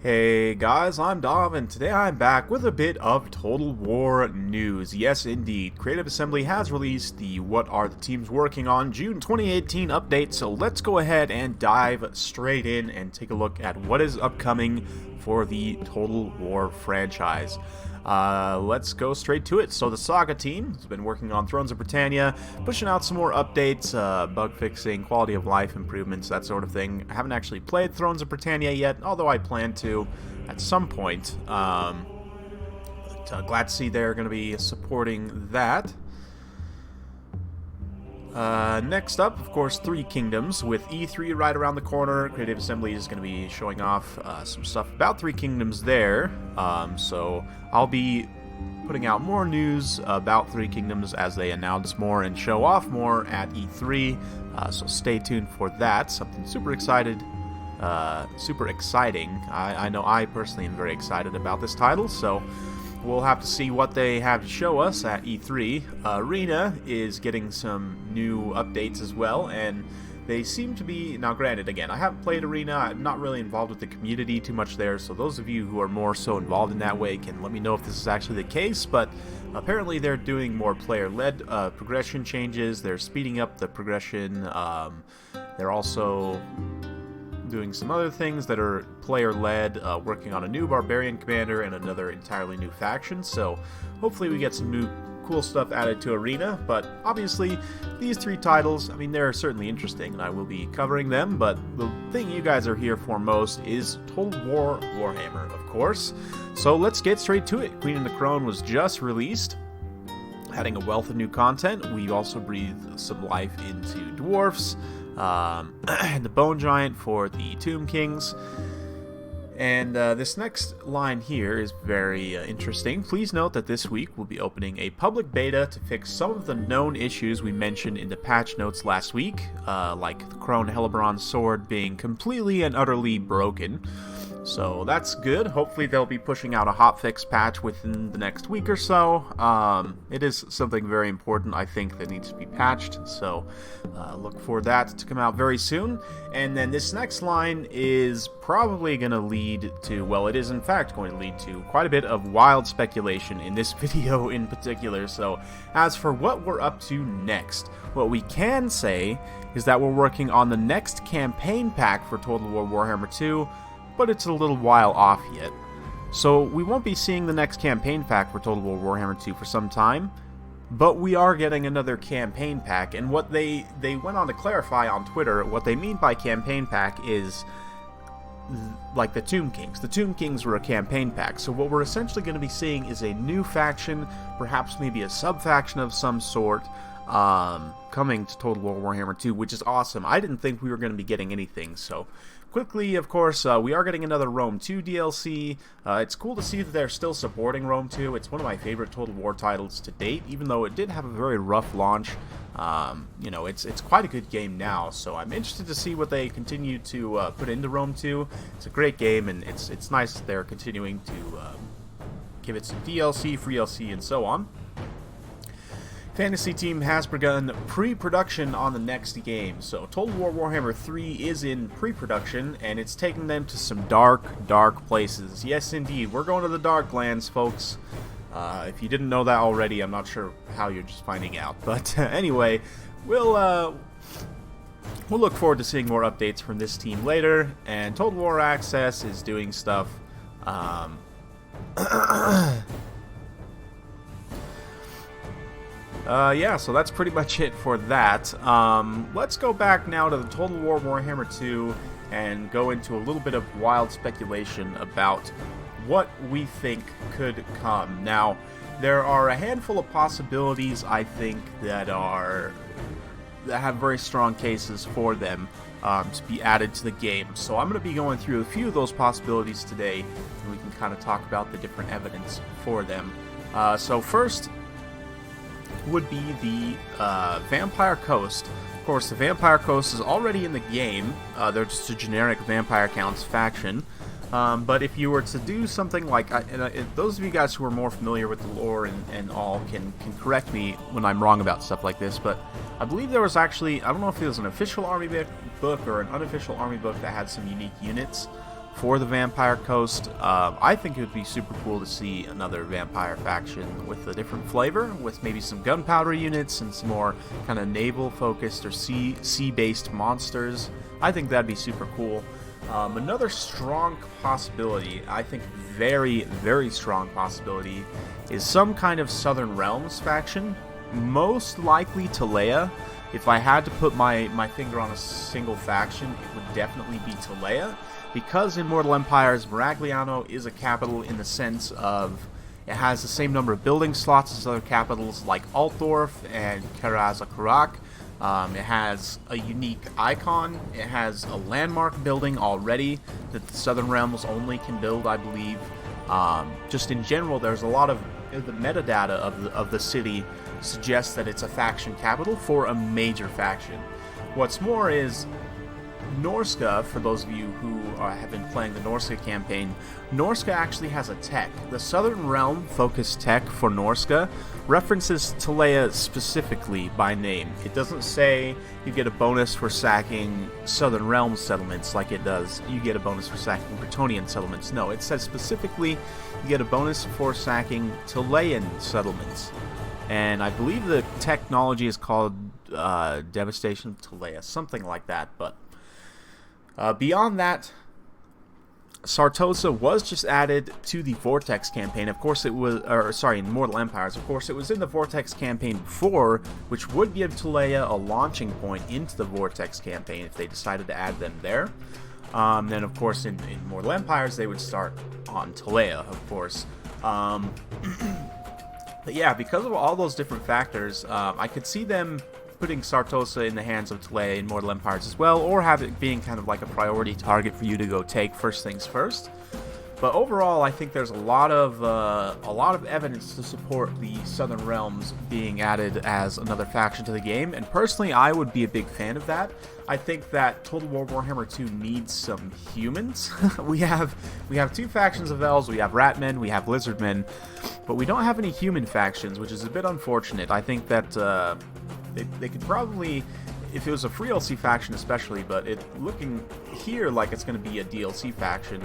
Hey guys, I'm Dom, and today I'm back with a bit of Total War news. Yes, indeed, Creative Assembly has released the What Are the Teams Working On June 2018 update, so let's go ahead and dive straight in and take a look at what is upcoming for the Total War franchise. Let's go straight to it. So the Saga team has been working on Thrones of Britannia, pushing out some more updates, bug fixing, quality of life improvements, that sort of thing. I haven't actually played Thrones of Britannia yet, although I plan to at some point. Glad to see they're going to be supporting that. Next up, of course, Three Kingdoms. With E3 right around the corner, Creative Assembly is going to be showing off some stuff about Three Kingdoms there. So I'll be putting out more news about Three Kingdoms as they announce more and show off more at E3. So stay tuned for that. Something super exciting. I know I personally am very excited about this title, so we'll have to see what they have to show us at E3. Arena is getting some new updates as well, and they seem to be... Now, granted, again, I haven't played Arena. I'm not really involved with the community too much there, so those of you who are more so involved in that way can let me know if this is actually the case, but apparently they're doing more player-led progression changes. They're speeding up the progression. They're also doing some other things that are player-led, working on a new barbarian commander and another entirely new faction, so hopefully we get some new cool stuff added to Arena. But obviously these three titles, I mean, they're certainly interesting and I will be covering them, but the thing you guys are here for most is Total War Warhammer, of course. So let's get straight to it. Queen and the Crown was just released, adding a wealth of new content. We also breathed some life into dwarfs, the Bone Giant for the Tomb Kings. And this next line here is very interesting. Please note that this week we'll be opening a public beta to fix some of the known issues we mentioned in the patch notes last week, like the Crone Hellebron's sword being completely and utterly broken. So that's good. Hopefully they'll be pushing out a hotfix patch within the next week or so. It is something very important, I think, that needs to be patched, so look for that to come out very soon. And then this next line is probably going to lead to, well, it is in fact going to lead to quite a bit of wild speculation in this video in particular. So as for what we're up to next, what we can say is that we're working on the next campaign pack for Total War Warhammer 2, but it's a little while off yet. So we won't be seeing the next campaign pack for Total War Warhammer 2 for some time, but we are getting another campaign pack, and what they went on to clarify on Twitter, what they mean by campaign pack is like the Tomb Kings. The Tomb Kings were a campaign pack, so what we're essentially going to be seeing is a new faction, perhaps maybe a sub-faction of some sort, coming to Total War Warhammer 2, which is awesome. I didn't think we were going to be getting anything, so quickly, of course, we are getting another Rome 2 DLC. It's cool to see that they're still supporting Rome 2. It's one of my favorite Total War titles to date, even though it did have a very rough launch. You know, it's quite a good game now, so I'm interested to see what they continue to put into Rome 2. It's a great game, and it's nice that they're continuing to give it some DLC, free DLC, and so on. Fantasy Team has begun pre-production on the next game. So Total War Warhammer 3 is in pre-production, and it's taking them to some dark, dark places. Yes, indeed, we're going to the Darklands, folks. If you didn't know that already, I'm not sure how you're just finding out. But anyway, we'll look forward to seeing more updates from this team later. And Total War Access is doing stuff. Yeah, so that's pretty much it for that. Let's go back now to the Total War Warhammer 2 and go into a little bit of wild speculation about what we think could come. Now, there are a handful of possibilities, I think, that have very strong cases for them to be added to the game. So I'm going to be going through a few of those possibilities today, and we can kind of talk about the different evidence for them. So first would be the Vampire Coast. Of course, the Vampire Coast is already in the game. They're just a generic Vampire Counts faction. But if you were to do something like, those of you guys who are more familiar with the lore and all can correct me when I'm wrong about stuff like this, but I believe there was actually, I don't know if it was an official army book or an unofficial army book that had some unique units for the Vampire Coast. I think it would be super cool to see another vampire faction with a different flavor, with maybe some gunpowder units and some more kind of naval-focused or sea-based monsters. I think that'd be super cool. Another strong possibility, I think very, very strong possibility, is some kind of Southern Realms faction. Most likely Talea. If I had to put my finger on a single faction, it would definitely be Talea, because in Mortal Empires, Maragliano is a capital in the sense of it has the same number of building slots as other capitals like Altdorf and Karaz-Kurak. It has a unique icon. It has a landmark building already that the Southern Realms only can build, I believe. Just in general, there's a lot of the metadata of the city suggests that it's a faction capital for a major faction. What's more is Norska, for those of you who have been playing the Norska campaign, Norska actually has a tech. The Southern Realm focused tech for Norska references Talea specifically by name. It doesn't say you get a bonus for sacking Southern Realm settlements like it does you get a bonus for sacking Bretonnian settlements. No, it says specifically you get a bonus for sacking Talaean settlements. And I believe the technology is called Devastation of Talea, something like that, but beyond that, Sartosa was just added to the Vortex campaign. Of course it was, in Mortal Empires. Of course it was in the Vortex campaign before, which would give Talea a launching point into the Vortex campaign if they decided to add them there. Then of course in Mortal Empires they would start on Talea, of course. But yeah, because of all those different factors, I could see them putting Sartosa in the hands of Talea in Mortal Empires as well, or have it being kind of like a priority target for you to go take first things first. But overall, I think there's a lot of evidence to support the Southern Realms being added as another faction to the game, and personally, I would be a big fan of that. I think that Total War Warhammer 2 needs some humans. we have two factions of elves. We have Ratmen, we have Lizardmen, but we don't have any human factions, which is a bit unfortunate. I think that they could probably, if it was a free DLC faction especially, but it looking here like it's going to be a DLC faction.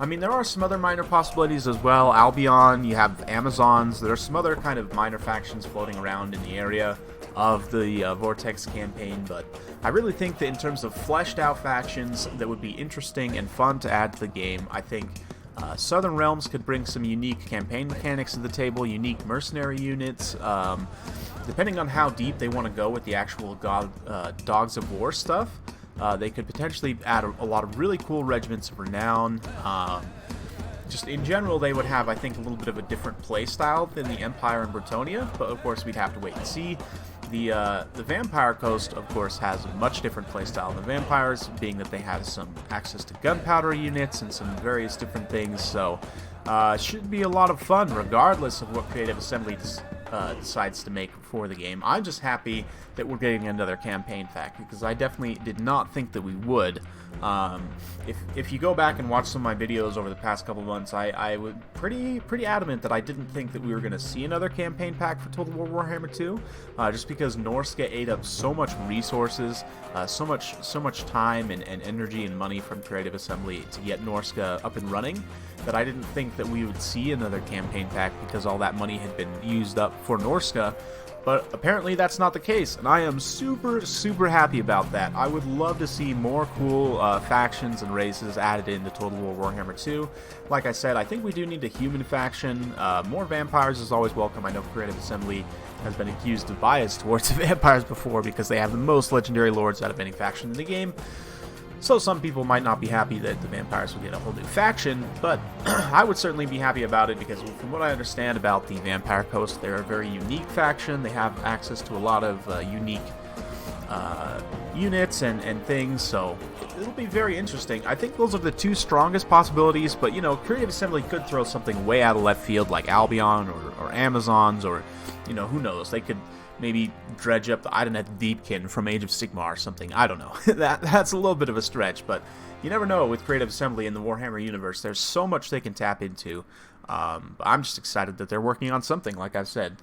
I mean, there are some other minor possibilities as well. Albion, you have Amazons. There are some other kind of minor factions floating around in the area of the Vortex campaign, but I really think that in terms of fleshed out factions that would be interesting and fun to add to the game, I think Southern Realms could bring some unique campaign mechanics to the table, unique mercenary units. Depending on how deep they want to go with the actual Dogs of War stuff, they could potentially add a lot of really cool regiments of renown. Just in general, they would have, I think, a little bit of a different play style than the Empire and Bretonnia, but of course we'd have to wait and see. The Vampire Coast, of course, has a much different playstyle than the Vampires, being that they have some access to gunpowder units and some various different things, so it should be a lot of fun regardless of what Creative Assembly decides to make for the game. I'm just happy that we're getting another campaign pack, because I definitely did not think that we would. If you go back and watch some of my videos over the past couple months, I was pretty adamant that I didn't think that we were going to see another campaign pack for Total War Warhammer 2, just because Norska ate up so much resources, so much time and energy and money from Creative Assembly to get Norska up and running, that I didn't think that we would see another campaign pack because all that money had been used up for Norska. But apparently that's not the case, and I am super, super happy about that. I would love to see more cool factions and races added into Total War Warhammer 2. Like I said, I think we do need a human faction. More vampires is always welcome. I know Creative Assembly has been accused of bias towards vampires before because they have the most legendary lords out of any faction in the game. So some people might not be happy that the vampires will get a whole new faction, but I would certainly be happy about it, because from what I understand about the Vampire Coast, they're a very unique faction. They have access to a lot of unique units and things, so it'll be very interesting. I think those are the two strongest possibilities, but you know, Creative Assembly could throw something way out of left field like Albion or Amazons, or you know, who knows, they could maybe dredge up the Idonet Deepkin from Age of Sigmar or something. I don't know. That's a little bit of a stretch, but you never know with Creative Assembly in the Warhammer universe. There's so much they can tap into. But I'm just excited that they're working on something, like I've said.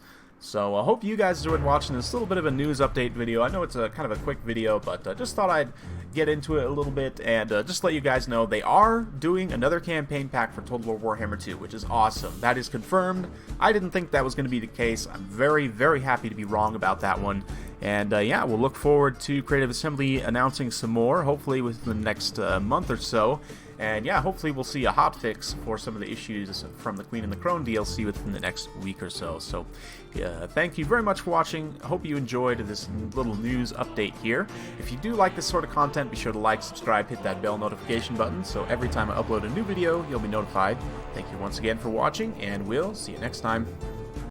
So I hope you guys enjoyed watching this little bit of a news update video. I know it's a kind of a quick video, but just thought I'd get into it a little bit and just let you guys know they are doing another campaign pack for Total War Warhammer 2, which is awesome. That is confirmed. I didn't think that was going to be the case. I'm very, very happy to be wrong about that one. And yeah, we'll look forward to Creative Assembly announcing some more, hopefully within the next month or so. And yeah, hopefully we'll see a hotfix for some of the issues from the Queen and the Crone DLC within the next week or so. So thank you very much for watching. Hope you enjoyed this little news update here. If you do like this sort of content, be sure to like, subscribe, hit that bell notification button, so every time I upload a new video, you'll be notified. Thank you once again for watching, and we'll see you next time.